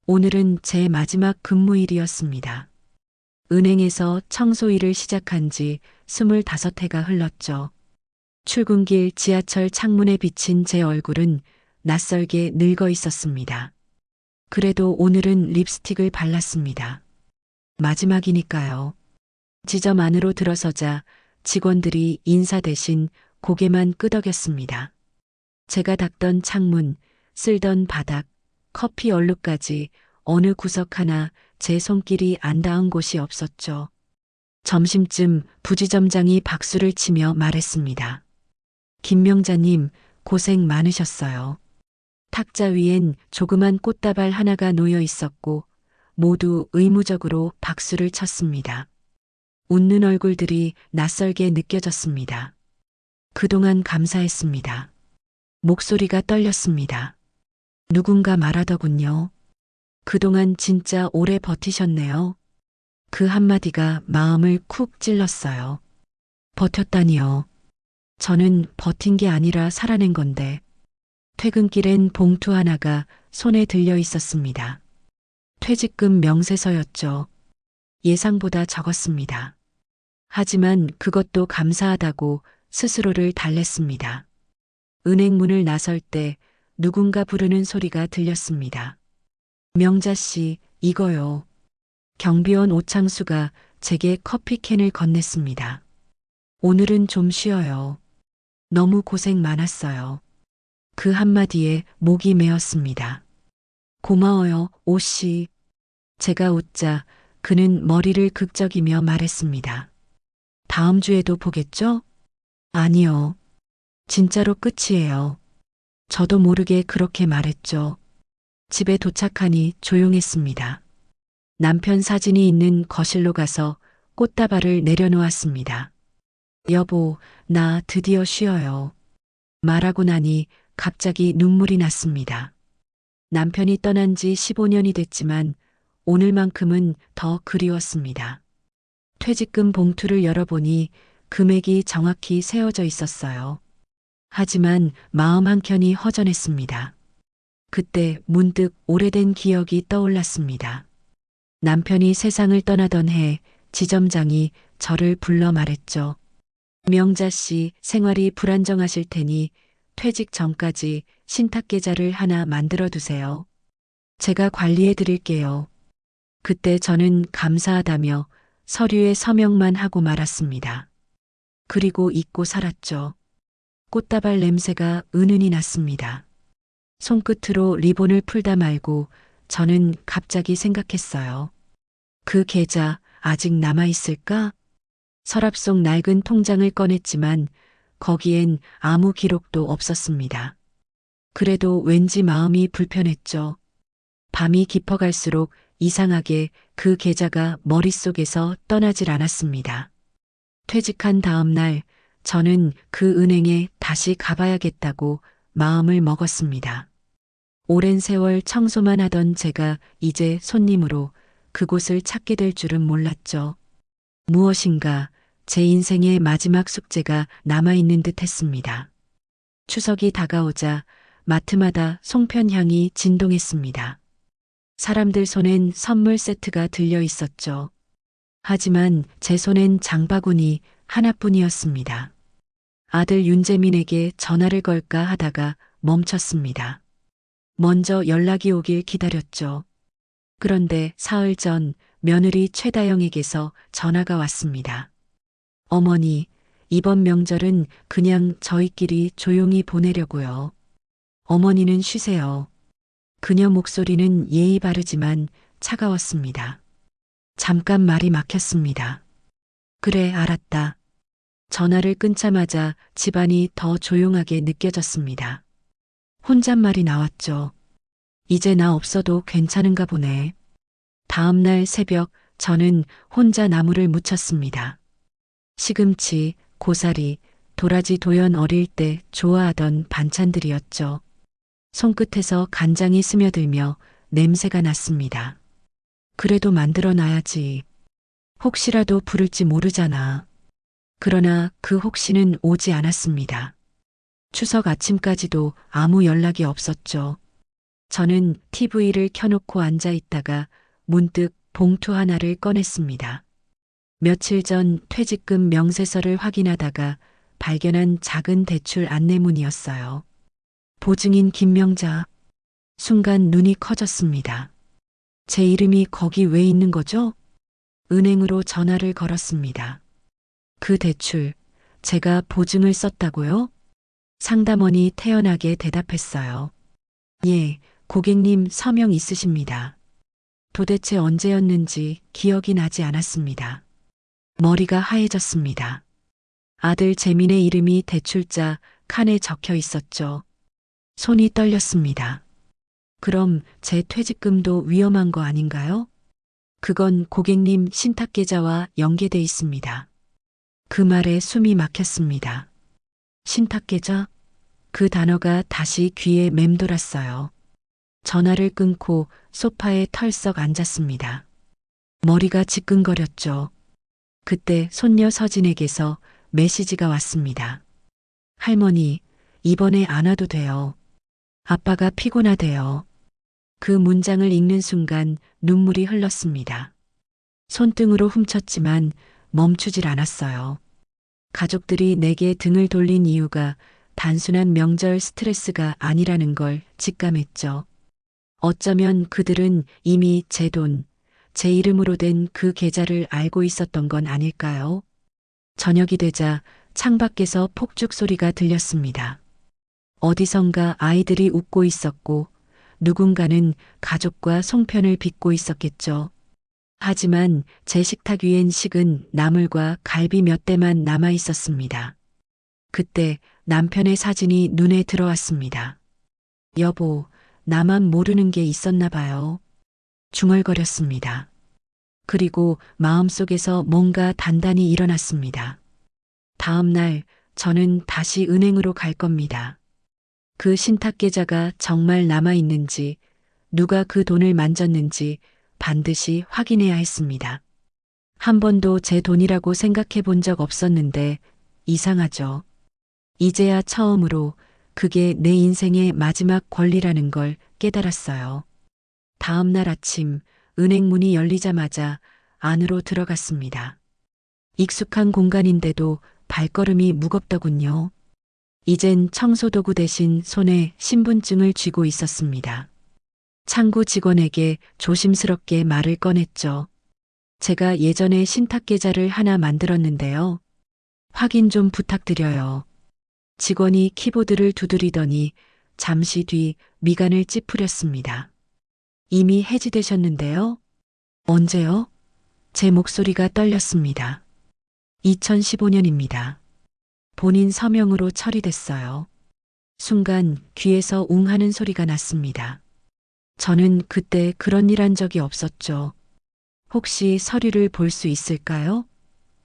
오늘은 제 마지막 근무일이었습니다. 은행에서 청소일을 시작한 지 25해가 흘렀죠. 출근길 지하철 창문에 비친 제 얼굴은 낯설게 늙어 있었습니다. 그래도 오늘은 립스틱을 발랐습니다. 마지막이니까요. 지점 안으로 들어서자 직원들이 인사 대신 고개만 끄덕였습니다. 제가 닦던 창문, 쓸던 바닥, 커피 얼룩까지 어느 구석 하나 제 손길이 안 닿은 곳이 없었죠. 점심쯤 부지점장이 박수를 치며 말했습니다. 김명자님, 고생 많으셨어요. 탁자 위엔 조그만 꽃다발 하나가 놓여 있었고 모두 의무적으로 박수를 쳤습니다. 웃는 얼굴들이 낯설게 느껴졌습니다. 그동안 감사했습니다. 목소리가 떨렸습니다. 누군가 말하더군요. 그동안 진짜 오래 버티셨네요. 그 한마디가 마음을 쿡 찔렀어요. 버텼다니요. 저는 버틴 게 아니라 살아낸 건데. 퇴근길엔 봉투 하나가 손에 들려 있었습니다. 퇴직금 명세서였죠. 예상보다 적었습니다. 하지만 그것도 감사하다고 스스로를 달랬습니다. 은행 문을 나설 때 누군가 부르는 소리가 들렸습니다. 명자 씨, 이거요. 경비원 오창수가 제게 커피캔을 건넸습니다. 오늘은 좀 쉬어요. 너무 고생 많았어요. 그 한마디에 목이 메었습니다. 고마워요, 오 씨. 제가 웃자 그는 머리를 극적이며 말했습니다. 다음 주에도 보겠죠? 아니요. 진짜로 끝이에요. 저도 모르게 그렇게 말했죠. 집에 도착하니 조용했습니다. 남편 사진이 있는 거실로 가서 꽃다발을 내려놓았습니다. 여보, 나 드디어 쉬어요. 말하고 나니 갑자기 눈물이 났습니다. 남편이 떠난 지 15년이 됐지만 오늘만큼은 더 그리웠습니다. 퇴직금 봉투를 열어보니 금액이 정확히 세어져 있었어요. 하지만 마음 한켠이 허전했습니다. 그때 문득 오래된 기억이 떠올랐습니다. 남편이 세상을 떠나던 해 지점장이 저를 불러 말했죠. 명자 씨, 생활이 불안정하실 테니 퇴직 전까지 신탁계좌를 하나 만들어 두세요. 제가 관리해 드릴게요. 그때 저는 감사하다며 서류에 서명만 하고 말았습니다. 그리고 잊고 살았죠. 꽃다발 냄새가 은은히 났습니다. 손끝으로 리본을 풀다 말고 저는 갑자기 생각했어요. 그 계좌 아직 남아있을까? 서랍 속 낡은 통장을 꺼냈지만 거기엔 아무 기록도 없었습니다. 그래도 왠지 마음이 불편했죠. 밤이 깊어갈수록 이상하게 그 계좌가 머릿속에서 떠나질 않았습니다. 퇴직한 다음 날 저는 그 은행에 다시 가봐야겠다고 마음을 먹었습니다. 오랜 세월 청소만 하던 제가 이제 손님으로 그곳을 찾게 될 줄은 몰랐죠. 무엇인가 제 인생의 마지막 숙제가 남아있는 듯 했습니다. 추석이 다가오자 마트마다 송편향이 진동했습니다. 사람들 손엔 선물 세트가 들려 있었죠. 하지만 제 손엔 장바구니 하나뿐이었습니다. 아들 윤재민에게 전화를 걸까 하다가 멈췄습니다. 먼저 연락이 오길 기다렸죠. 그런데 사흘 전 며느리 최다영에게서 전화가 왔습니다. 어머니, 이번 명절은 그냥 저희끼리 조용히 보내려고요. 어머니는 쉬세요. 그녀 목소리는 예의 바르지만 차가웠습니다. 잠깐 말이 막혔습니다. 그래, 알았다. 전화를 끊자마자 집안이 더 조용하게 느껴졌습니다. 혼잣말이 나왔죠. 이제 나 없어도 괜찮은가 보네. 다음 날 새벽 저는 혼자 나물을 무쳤습니다. 시금치, 고사리, 도라지 도연 어릴 때 좋아하던 반찬들이었죠. 손끝에서 간장이 스며들며 냄새가 났습니다. 그래도 만들어 놔야지. 혹시라도 부를지 모르잖아. 그러나 그 혹시는 오지 않았습니다. 추석 아침까지도 아무 연락이 없었죠. 저는 TV를 켜놓고 앉아 있다가 문득 봉투 하나를 꺼냈습니다. 며칠 전 퇴직금 명세서를 확인하다가 발견한 작은 대출 안내문이었어요. 보증인 김명자. 순간 눈이 커졌습니다. 제 이름이 거기 왜 있는 거죠? 은행으로 전화를 걸었습니다. 그 대출, 제가 보증을 썼다고요? 상담원이 태연하게 대답했어요. 예, 고객님 서명 있으십니다. 도대체 언제였는지 기억이 나지 않았습니다. 머리가 하얘졌습니다. 아들 재민의 이름이 대출자 칸에 적혀 있었죠. 손이 떨렸습니다. 그럼 제 퇴직금도 위험한 거 아닌가요? 그건 고객님 신탁계좌와 연계돼 있습니다. 그 말에 숨이 막혔습니다. 신탁계좌? 그 단어가 다시 귀에 맴돌았어요. 전화를 끊고 소파에 털썩 앉았습니다. 머리가 지끈거렸죠. 그때 손녀 서진에게서 메시지가 왔습니다. 할머니, 이번에 안 와도 돼요. 아빠가 피곤하대요. 그 문장을 읽는 순간 눈물이 흘렀습니다. 손등으로 훔쳤지만 멈추질 않았어요. 가족들이 내게 등을 돌린 이유가 단순한 명절 스트레스가 아니라는 걸 직감했죠. 어쩌면 그들은 이미 제 돈, 제 이름으로 된 그 계좌를 알고 있었던 건 아닐까요? 저녁이 되자 창밖에서 폭죽 소리가 들렸습니다. 어디선가 아이들이 웃고 있었고 누군가는 가족과 송편을 빚고 있었겠죠. 하지만 제 식탁 위엔 식은 나물과 갈비 몇 대만 남아 있었습니다. 그때 남편의 사진이 눈에 들어왔습니다. 여보, 나만 모르는 게 있었나 봐요. 중얼거렸습니다. 그리고 마음속에서 뭔가 단단히 일어났습니다. 다음 날 저는 다시 은행으로 갈 겁니다. 그 신탁계좌가 정말 남아있는지, 누가 그 돈을 만졌는지 반드시 확인해야 했습니다. 한 번도 제 돈이라고 생각해 본 적 없었는데 이상하죠. 이제야 처음으로 그게 내 인생의 마지막 권리라는 걸 깨달았어요. 다음 날 아침 은행 문이 열리자마자 안으로 들어갔습니다. 익숙한 공간인데도 발걸음이 무겁더군요. 이젠 청소도구 대신 손에 신분증을 쥐고 있었습니다. 창구 직원에게 조심스럽게 말을 꺼냈죠. 제가 예전에 신탁계좌를 하나 만들었는데요. 확인 좀 부탁드려요. 직원이 키보드를 두드리더니 잠시 뒤 미간을 찌푸렸습니다. 이미 해지되셨는데요? 언제요? 제 목소리가 떨렸습니다. 2015년입니다. 본인 서명으로 처리됐어요. 순간 귀에서 웅 하는 소리가 났습니다. 저는 그때 그런 일 한 적이 없었죠. 혹시 서류를 볼 수 있을까요?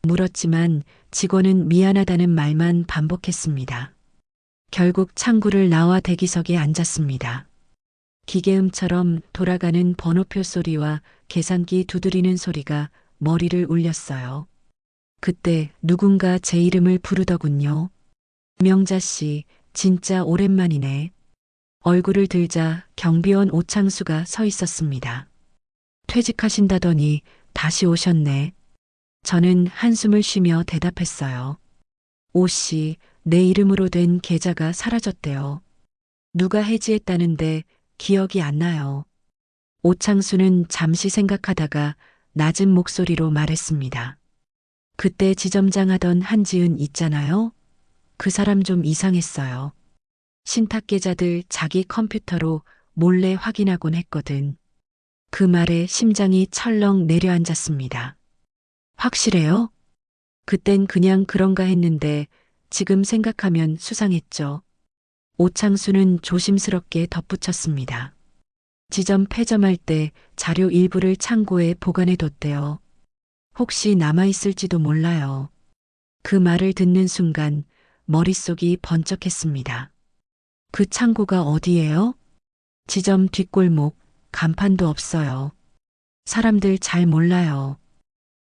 물었지만 직원은 미안하다는 말만 반복했습니다. 결국 창구를 나와 대기석에 앉았습니다. 기계음처럼 돌아가는 번호표 소리와 계산기 두드리는 소리가 머리를 울렸어요. 그때 누군가 제 이름을 부르더군요. 명자 씨, 진짜 오랜만이네. 얼굴을 들자 경비원 오창수가 서 있었습니다. 퇴직하신다더니 다시 오셨네. 저는 한숨을 쉬며 대답했어요. 오 씨, 내 이름으로 된 계좌가 사라졌대요. 누가 해지했다는데 기억이 안 나요. 오창수는 잠시 생각하다가 낮은 목소리로 말했습니다. 그때 지점장하던 한지은 있잖아요. 그 사람 좀 이상했어요. 신탁계좌들 자기 컴퓨터로 몰래 확인하곤 했거든. 그 말에 심장이 철렁 내려앉았습니다. 확실해요? 그땐 그냥 그런가 했는데 지금 생각하면 수상했죠. 오창수는 조심스럽게 덧붙였습니다. 지점 폐점할 때 자료 일부를 창고에 보관해 뒀대요. 혹시 남아있을지도 몰라요. 그 말을 듣는 순간 머릿속이 번쩍했습니다. 그 창고가 어디예요? 지점 뒷골목, 간판도 없어요. 사람들 잘 몰라요.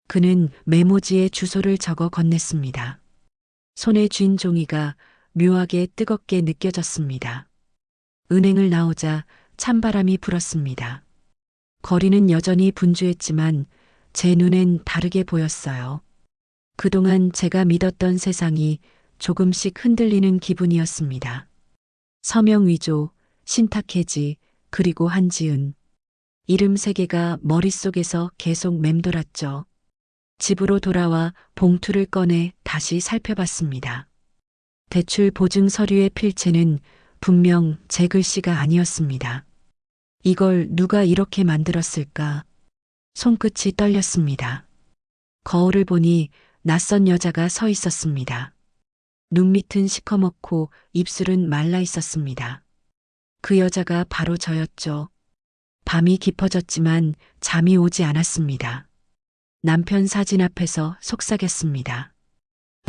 그는 메모지에 주소를 적어 건넸습니다. 손에 쥔 종이가 묘하게 뜨겁게 느껴졌습니다. 은행을 나오자 찬바람이 불었습니다. 거리는 여전히 분주했지만 제 눈엔 다르게 보였어요. 그동안 제가 믿었던 세상이 조금씩 흔들리는 기분이었습니다. 서명 위조, 신탁해지, 그리고 한지은. 이름 세 개가 머릿속에서 계속 맴돌았죠. 집으로 돌아와 봉투를 꺼내 다시 살펴봤습니다. 대출 보증 서류의 필체는 분명 제 글씨가 아니었습니다. 이걸 누가 이렇게 만들었을까? 손끝이 떨렸습니다. 거울을 보니 낯선 여자가 서 있었습니다. 눈밑은 시커멓고 입술은 말라 있었습니다. 그 여자가 바로 저였죠. 밤이 깊어졌지만 잠이 오지 않았습니다. 남편 사진 앞에서 속삭였습니다.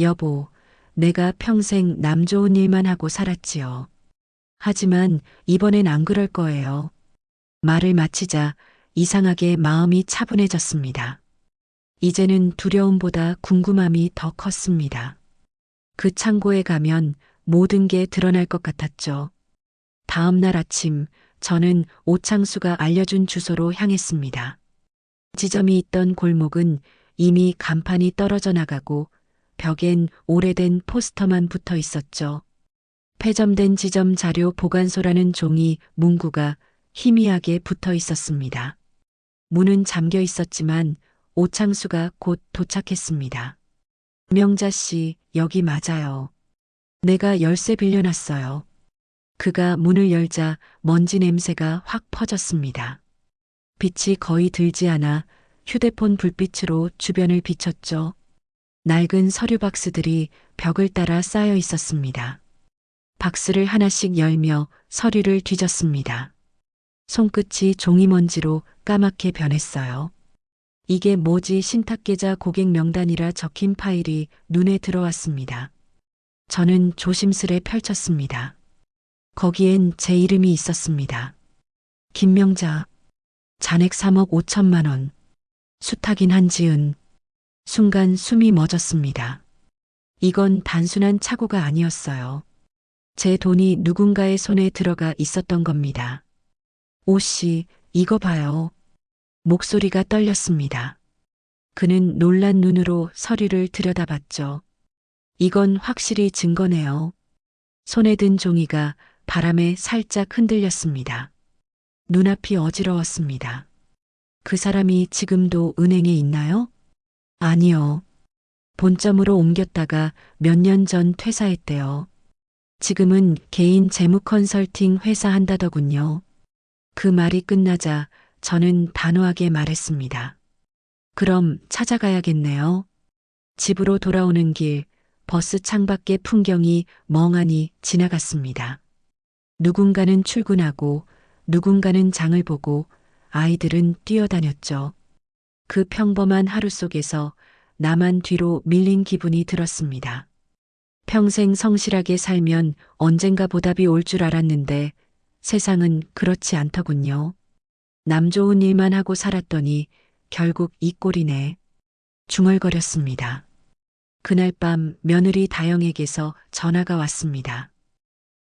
여보, 내가 평생 남 좋은 일만 하고 살았지요. 하지만 이번엔 안 그럴 거예요. 말을 마치자 이상하게 마음이 차분해졌습니다. 이제는 두려움보다 궁금함이 더 컸습니다. 그 창고에 가면 모든 게 드러날 것 같았죠. 다음 날 아침 저는 오창수가 알려준 주소로 향했습니다. 지점이 있던 골목은 이미 간판이 떨어져 나가고 벽엔 오래된 포스터만 붙어 있었죠. 폐점된 지점 자료 보관소라는 종이 문구가 희미하게 붙어 있었습니다. 문은 잠겨 있었지만 오창수가 곧 도착했습니다. 명자 씨, 여기 맞아요. 내가 열쇠 빌려놨어요. 그가 문을 열자 먼지 냄새가 확 퍼졌습니다. 빛이 거의 들지 않아 휴대폰 불빛으로 주변을 비췄죠. 낡은 서류 박스들이 벽을 따라 쌓여 있었습니다. 박스를 하나씩 열며 서류를 뒤졌습니다. 손끝이 종이먼지로 까맣게 변했어요. 이게 뭐지? 신탁계좌 고객 명단이라 적힌 파일이 눈에 들어왔습니다. 저는 조심스레 펼쳤습니다. 거기엔 제 이름이 있었습니다. 김명자, 잔액 3억 5천만 원, 수탁인 한지은. 순간 숨이 멎었습니다. 이건 단순한 착오가 아니었어요. 제 돈이 누군가의 손에 들어가 있었던 겁니다. 오 씨, 이거 봐요. 목소리가 떨렸습니다. 그는 놀란 눈으로 서류를 들여다봤죠. 이건 확실히 증거네요. 손에 든 종이가 바람에 살짝 흔들렸습니다. 눈앞이 어지러웠습니다. 그 사람이 지금도 은행에 있나요? 아니요. 본점으로 옮겼다가 몇 년 전 퇴사했대요. 지금은 개인 재무 컨설팅 회사 한다더군요. 그 말이 끝나자 저는 단호하게 말했습니다. 그럼 찾아가야겠네요. 집으로 돌아오는 길, 버스 창밖의 풍경이 멍하니 지나갔습니다. 누군가는 출근하고 누군가는 장을 보고 아이들은 뛰어다녔죠. 그 평범한 하루 속에서 나만 뒤로 밀린 기분이 들었습니다. 평생 성실하게 살면 언젠가 보답이 올 줄 알았는데 세상은 그렇지 않더군요. 남 좋은 일만 하고 살았더니 결국 이 꼴이네. 중얼거렸습니다. 그날 밤 며느리 다영에게서 전화가 왔습니다.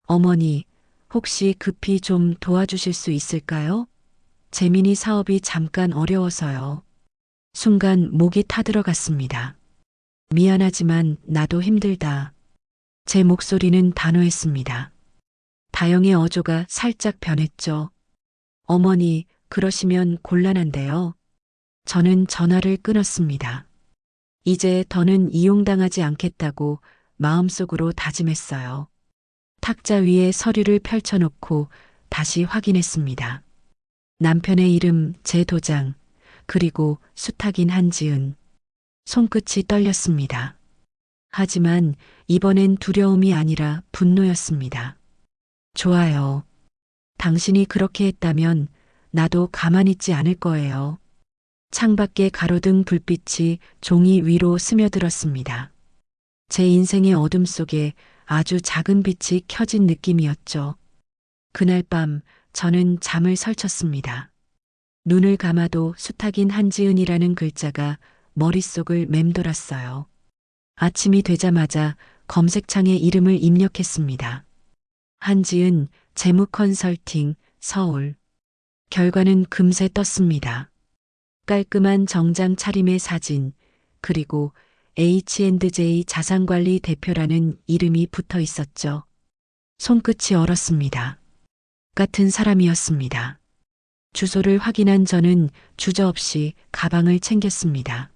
어머니, 혹시 급히 좀 도와주실 수 있을까요? 재민이 사업이 잠깐 어려워서요. 순간 목이 타들어갔습니다. 미안하지만 나도 힘들다. 제 목소리는 단호했습니다. 다영의 어조가 살짝 변했죠. 어머니, 그러시면 곤란한데요. 저는 전화를 끊었습니다. 이제 더는 이용당하지 않겠다고 마음속으로 다짐했어요. 탁자 위에 서류를 펼쳐놓고 다시 확인했습니다. 남편의 이름, 제 도장, 그리고 수탁인 한지은. 손끝이 떨렸습니다. 하지만 이번엔 두려움이 아니라 분노였습니다. 좋아요. 당신이 그렇게 했다면 나도 가만히 있지 않을 거예요. 창밖에 가로등 불빛이 종이 위로 스며들었습니다. 제 인생의 어둠 속에 아주 작은 빛이 켜진 느낌이었죠. 그날 밤 저는 잠을 설쳤습니다. 눈을 감아도 수탁인 한지은이라는 글자가 머릿속을 맴돌았어요. 아침이 되자마자 검색창에 이름을 입력했습니다. 한지은 재무 컨설팅 서울. 결과는 금세 떴습니다. 깔끔한 정장 차림의 사진, 그리고 H&J 자산관리 대표라는 이름이 붙어 있었죠. 손끝이 얼었습니다. 같은 사람이었습니다. 주소를 확인한 저는 주저없이 가방을 챙겼습니다.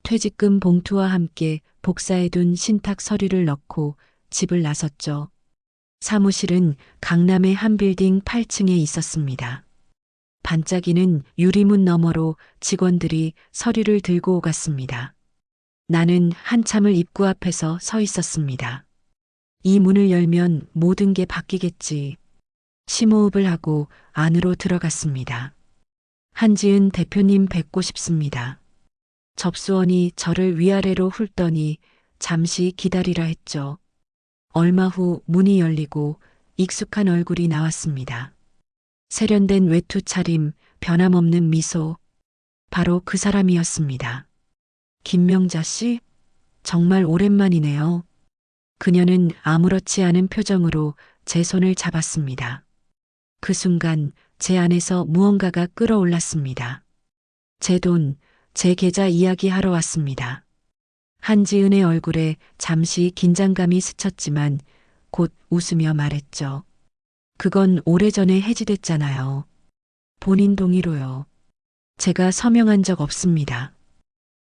퇴직금 봉투와 함께 복사해둔 신탁 서류를 넣고 집을 나섰죠. 사무실은 강남의 한 빌딩 8층에 있었습니다. 반짝이는 유리문 너머로 직원들이 서류를 들고 오갔습니다. 나는 한참을 입구 앞에서 서 있었습니다. 이 문을 열면 모든 게 바뀌겠지. 심호흡을 하고 안으로 들어갔습니다. 한지은 대표님 뵙고 싶습니다. 접수원이 저를 위아래로 훑더니 잠시 기다리라 했죠. 얼마 후 문이 열리고 익숙한 얼굴이 나왔습니다. 세련된 외투 차림, 변함없는 미소. 바로 그 사람이었습니다. 김명자 씨? 정말 오랜만이네요. 그녀는 아무렇지 않은 표정으로 제 손을 잡았습니다. 그 순간 제 안에서 무언가가 끓어올랐습니다. 제 돈, 제 계좌 이야기하러 왔습니다. 한지은의 얼굴에 잠시 긴장감이 스쳤지만 곧 웃으며 말했죠. 그건 오래전에 해지됐잖아요. 본인 동의로요. 제가 서명한 적 없습니다.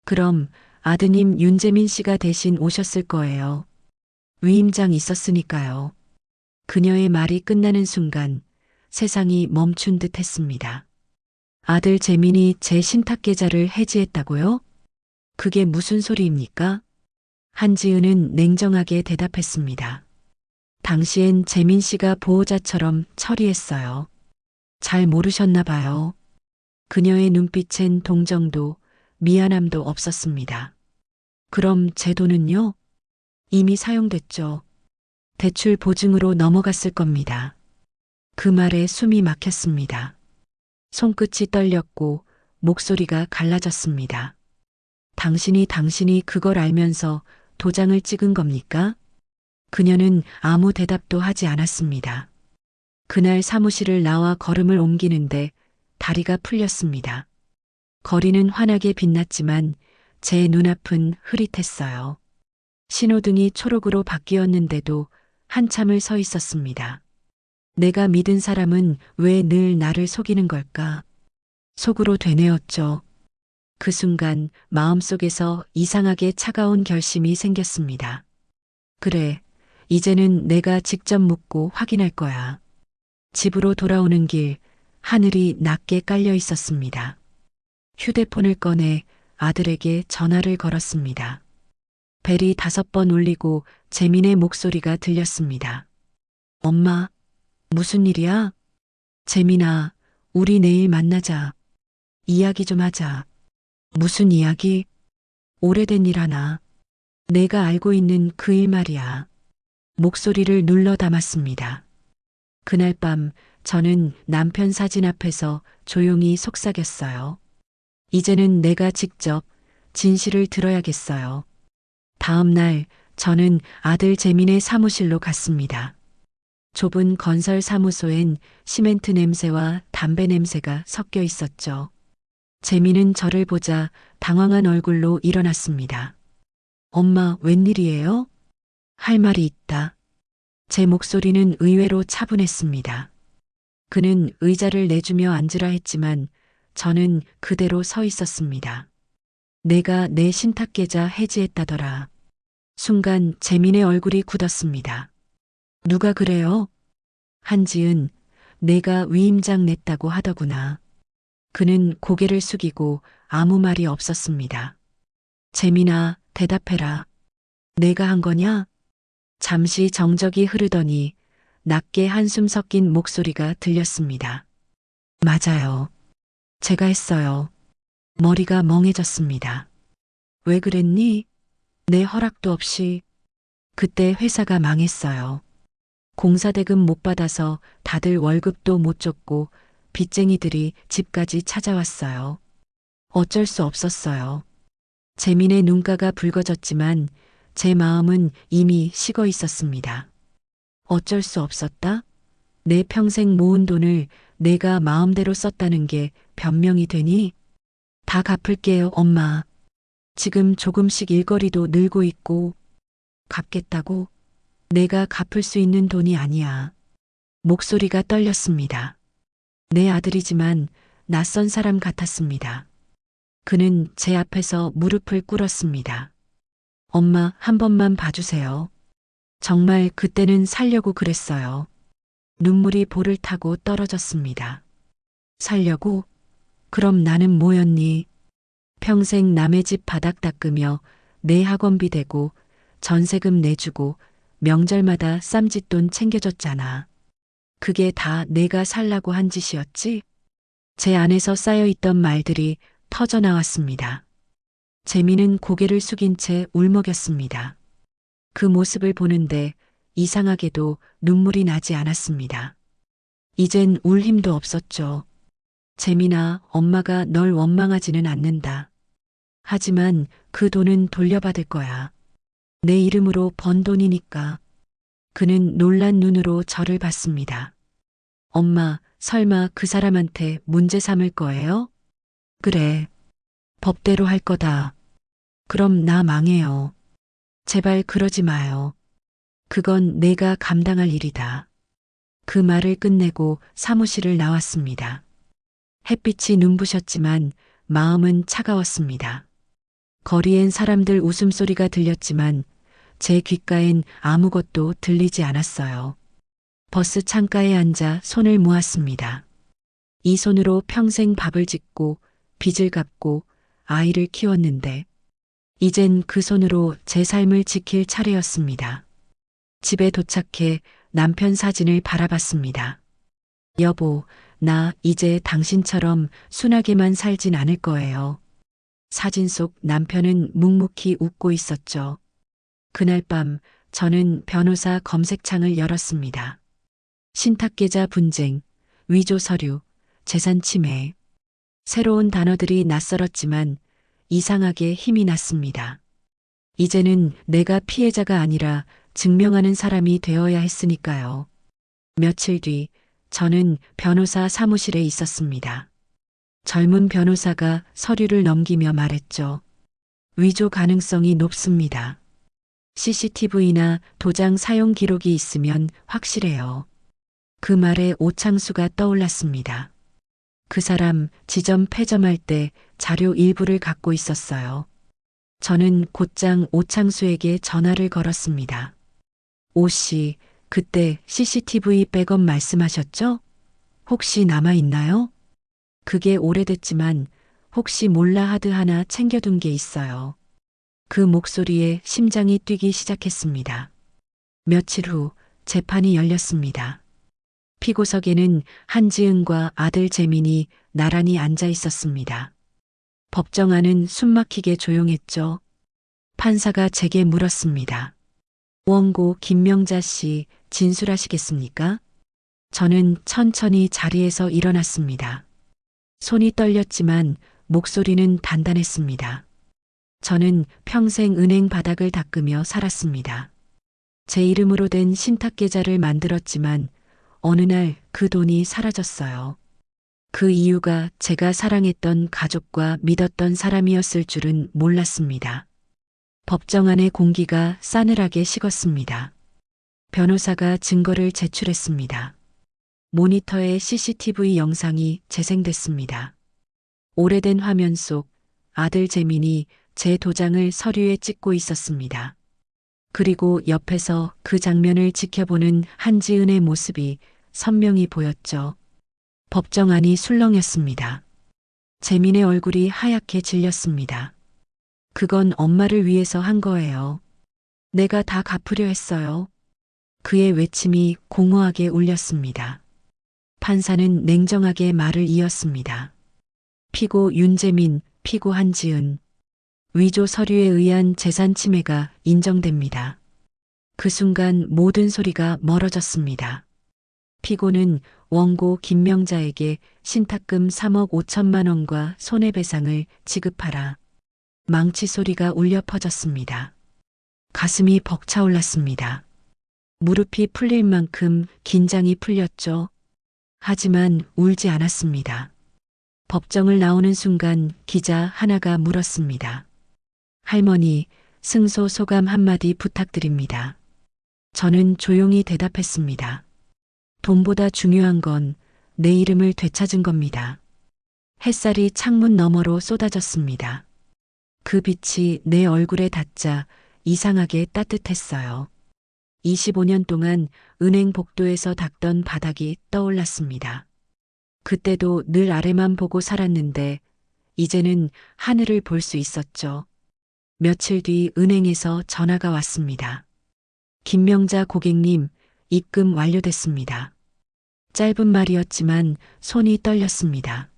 그럼 아드님 윤재민 씨가 대신 오셨을 거예요. 위임장 있었으니까요. 그녀의 말이 끝나는 순간 세상이 멈춘 듯 했습니다. 아들 재민이 제 신탁 계좌를 해지했다고요? 그게 무슨 소리입니까? 한지은은 냉정하게 대답했습니다. 당시엔 재민 씨가 보호자처럼 처리했어요. 잘 모르셨나 봐요. 그녀의 눈빛엔 동정도 미안함도 없었습니다. 그럼 제 돈은요? 이미 사용됐죠. 대출 보증으로 넘어갔을 겁니다. 그 말에 숨이 막혔습니다. 손끝이 떨렸고 목소리가 갈라졌습니다. 당신이 그걸 알면서 도장을 찍은 겁니까? 그녀는 아무 대답도 하지 않았습니다. 그날 사무실을 나와 걸음을 옮기는데 다리가 풀렸습니다. 거리는 환하게 빛났지만 제 눈앞은 흐릿했어요. 신호등이 초록으로 바뀌었는데도 한참을 서 있었습니다. 내가 믿은 사람은 왜 늘 나를 속이는 걸까? 속으로 되뇌었죠. 그 순간 마음속에서 이상하게 차가운 결심이 생겼습니다. 그래, 이제는 내가 직접 묻고 확인할 거야. 집으로 돌아오는 길, 하늘이 낮게 깔려 있었습니다. 휴대폰을 꺼내 아들에게 전화를 걸었습니다. 벨이 5번 울리고 재민의 목소리가 들렸습니다. 엄마, 무슨 일이야? 재민아, 우리 내일 만나자. 이야기 좀 하자. 무슨 이야기? 오래된 일 하나. 내가 알고 있는 그 일 말이야. 목소리를 눌러 담았습니다. 그날 밤 저는 남편 사진 앞에서 조용히 속삭였어요. 이제는 내가 직접 진실을 들어야겠어요. 다음 날 저는 아들 재민의 사무실로 갔습니다. 좁은 건설 사무소엔 시멘트 냄새와 담배 냄새가 섞여 있었죠. 재민은 저를 보자 당황한 얼굴로 일어났습니다. 엄마, 웬일이에요? 할 말이 있다. 제 목소리는 의외로 차분했습니다. 그는 의자를 내주며 앉으라 했지만 저는 그대로 서 있었습니다. 내가 내 신탁 계좌 해지했다더라. 순간 재민의 얼굴이 굳었습니다. 누가 그래요? 한지은, 내가 위임장 냈다고 하더구나. 그는 고개를 숙이고 아무 말이 없었습니다. 재민아, 대답해라. 내가 한 거냐? 잠시 정적이 흐르더니 낮게 한숨 섞인 목소리가 들렸습니다. 맞아요. 제가 했어요. 머리가 멍해졌습니다. 왜 그랬니? 내 허락도 없이. 그때 회사가 망했어요. 공사대금 못 받아서 다들 월급도 못 줬고 빚쟁이들이 집까지 찾아왔어요. 어쩔 수 없었어요. 재민의 눈가가 붉어졌지만 제 마음은 이미 식어 있었습니다. 어쩔 수 없었다? 내 평생 모은 돈을 내가 마음대로 썼다는 게 변명이 되니? 다 갚을게요, 엄마. 지금 조금씩 일거리도 늘고 있고, 갚겠다고? 내가 갚을 수 있는 돈이 아니야. 목소리가 떨렸습니다. 내 아들이지만 낯선 사람 같았습니다. 그는 제 앞에서 무릎을 꿇었습니다. 엄마, 한 번만 봐주세요. 정말 그때는 살려고 그랬어요. 눈물이 볼을 타고 떨어졌습니다. 살려고? 그럼 나는 뭐였니? 평생 남의 집 바닥 닦으며 내 학원비 대고 전세금 내주고 명절마다 쌈짓돈 챙겨줬잖아. 그게 다 내가 살라고 한 짓이었지? 제 안에서 쌓여있던 말들이 터져나왔습니다. 재미는 고개를 숙인 채 울먹였습니다. 그 모습을 보는데 이상하게도 눈물이 나지 않았습니다. 이젠 울 힘도 없었죠. 재민아, 엄마가 널 원망하지는 않는다. 하지만 그 돈은 돌려받을 거야. 내 이름으로 번 돈이니까. 그는 놀란 눈으로 저를 봤습니다. 엄마, 설마 그 사람한테 문제 삼을 거예요? 그래. 법대로 할 거다. 그럼 나 망해요. 제발 그러지 마요. 그건 내가 감당할 일이다. 그 말을 끝내고 사무실을 나왔습니다. 햇빛이 눈부셨지만 마음은 차가웠습니다. 거리엔 사람들 웃음소리가 들렸지만 제 귓가엔 아무것도 들리지 않았어요. 버스 창가에 앉아 손을 모았습니다. 이 손으로 평생 밥을 짓고 빚을 갚고 아이를 키웠는데 이젠 그 손으로 제 삶을 지킬 차례였습니다. 집에 도착해 남편 사진을 바라봤습니다. 여보, 나 이제 당신처럼 순하게만 살진 않을 거예요. 사진 속 남편은 묵묵히 웃고 있었죠. 그날 밤 저는 변호사 검색창을 열었습니다. 신탁계좌 분쟁, 위조 서류, 재산 침해. 새로운 단어들이 낯설었지만 이상하게 힘이 났습니다. 이제는 내가 피해자가 아니라 증명하는 사람이 되어야 했으니까요. 며칠 뒤 저는 변호사 사무실에 있었습니다. 젊은 변호사가 서류를 넘기며 말했죠. 위조 가능성이 높습니다. CCTV나 도장 사용 기록이 있으면 확실해요. 그 말에 오창수가 떠올랐습니다. 그 사람 지점 폐점할 때 자료 일부를 갖고 있었어요. 저는 곧장 오창수에게 전화를 걸었습니다. 오 씨, 그때 CCTV 백업 말씀하셨죠? 혹시 남아있나요? 그게 오래됐지만 혹시 몰라 하드 하나 챙겨둔 게 있어요. 그 목소리에 심장이 뛰기 시작했습니다. 며칠 후 재판이 열렸습니다. 피고석에는 한지은과 아들 재민이 나란히 앉아 있었습니다. 법정 안은 숨막히게 조용했죠. 판사가 제게 물었습니다. 원고 김명자 씨 진술하시겠습니까? 저는 천천히 자리에서 일어났습니다. 손이 떨렸지만 목소리는 단단했습니다. 저는 평생 은행 바닥을 닦으며 살았습니다. 제 이름으로 된 신탁계좌를 만들었지만 어느 날 그 돈이 사라졌어요. 그 이유가 제가 사랑했던 가족과 믿었던 사람이었을 줄은 몰랐습니다. 법정 안의 공기가 싸늘하게 식었습니다. 변호사가 증거를 제출했습니다. 모니터에 CCTV 영상이 재생됐습니다. 오래된 화면 속 아들 재민이 제 도장을 서류에 찍고 있었습니다. 그리고 옆에서 그 장면을 지켜보는 한지은의 모습이 선명히 보였죠. 법정 안이 술렁였습니다. 재민의 얼굴이 하얗게 질렸습니다. 그건 엄마를 위해서 한 거예요. 내가 다 갚으려 했어요. 그의 외침이 공허하게 울렸습니다. 판사는 냉정하게 말을 이었습니다. 피고 윤재민, 피고 한지은. 위조 서류에 의한 재산 침해가 인정됩니다. 그 순간 모든 소리가 멀어졌습니다. 피고는 원고 김명자에게 신탁금 3억 5천만 원과 손해배상을 지급하라. 망치 소리가 울려 퍼졌습니다. 가슴이 벅차올랐습니다. 무릎이 풀릴 만큼 긴장이 풀렸죠. 하지만 울지 않았습니다. 법정을 나오는 순간 기자 하나가 물었습니다. 할머니, 승소 소감 한마디 부탁드립니다. 저는 조용히 대답했습니다. 돈보다 중요한 건 내 이름을 되찾은 겁니다. 햇살이 창문 너머로 쏟아졌습니다. 그 빛이 내 얼굴에 닿자 이상하게 따뜻했어요. 25년 동안 은행 복도에서 닦던 바닥이 떠올랐습니다. 그때도 늘 아래만 보고 살았는데 이제는 하늘을 볼 수 있었죠. 며칠 뒤 은행에서 전화가 왔습니다. 김명자 고객님, 입금 완료됐습니다. 짧은 말이었지만 손이 떨렸습니다.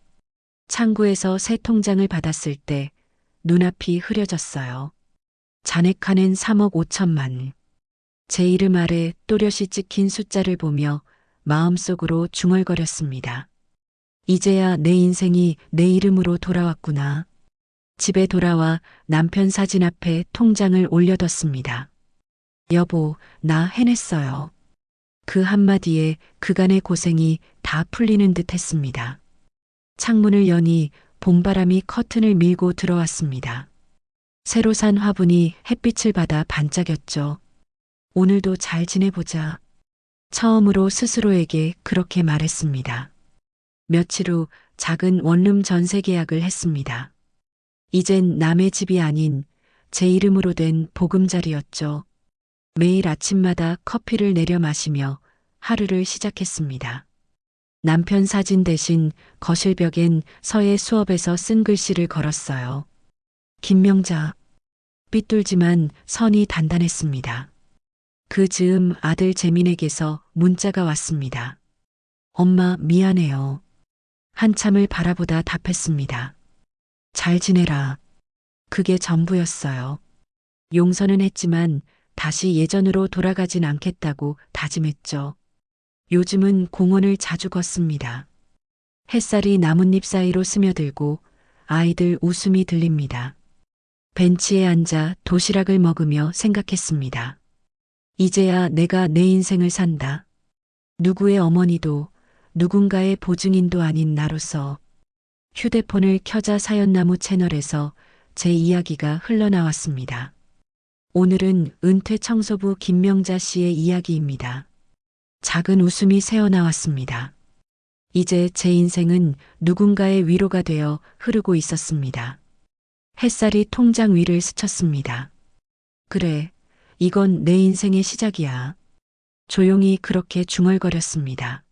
창구에서 새 통장을 받았을 때 눈앞이 흐려졌어요. 잔액한엔 3억 5천만. 제 이름 아래 또렷이 찍힌 숫자를 보며 마음속으로 중얼거렸습니다. 이제야 내 인생이 내 이름으로 돌아왔구나. 집에 돌아와 남편 사진 앞에 통장을 올려뒀습니다. 여보, 나 해냈어요. 그 한마디에 그간의 고생이 다 풀리는 듯 했습니다. 창문을 여니 봄바람이 커튼을 밀고 들어왔습니다. 새로 산 화분이 햇빛을 받아 반짝였죠. 오늘도 잘 지내보자. 처음으로 스스로에게 그렇게 말했습니다. 며칠 후 작은 원룸 전세 계약을 했습니다. 이젠 남의 집이 아닌 제 이름으로 된 보금자리였죠. 매일 아침마다 커피를 내려 마시며 하루를 시작했습니다. 남편 사진 대신 거실벽엔 서예 수업에서 쓴 글씨를 걸었어요. 김명자. 삐뚤지만 선이 단단했습니다. 그 즈음 아들 재민에게서 문자가 왔습니다. 엄마, 미안해요. 한참을 바라보다 답했습니다. 잘 지내라. 그게 전부였어요. 용서는 했지만 다시 예전으로 돌아가진 않겠다고 다짐했죠. 요즘은 공원을 자주 걷습니다. 햇살이 나뭇잎 사이로 스며들고 아이들 웃음이 들립니다. 벤치에 앉아 도시락을 먹으며 생각했습니다. 이제야 내가 내 인생을 산다. 누구의 어머니도 누군가의 보증인도 아닌 나로서. 휴대폰을 켜자 사연나무 채널에서 제 이야기가 흘러나왔습니다. 오늘은 은퇴 청소부 김명자 씨의 이야기입니다. 작은 웃음이 새어나왔습니다. 이제 제 인생은 누군가의 위로가 되어 흐르고 있었습니다. 햇살이 통장 위를 스쳤습니다. 그래, 이건 내 인생의 시작이야. 조용히 그렇게 중얼거렸습니다.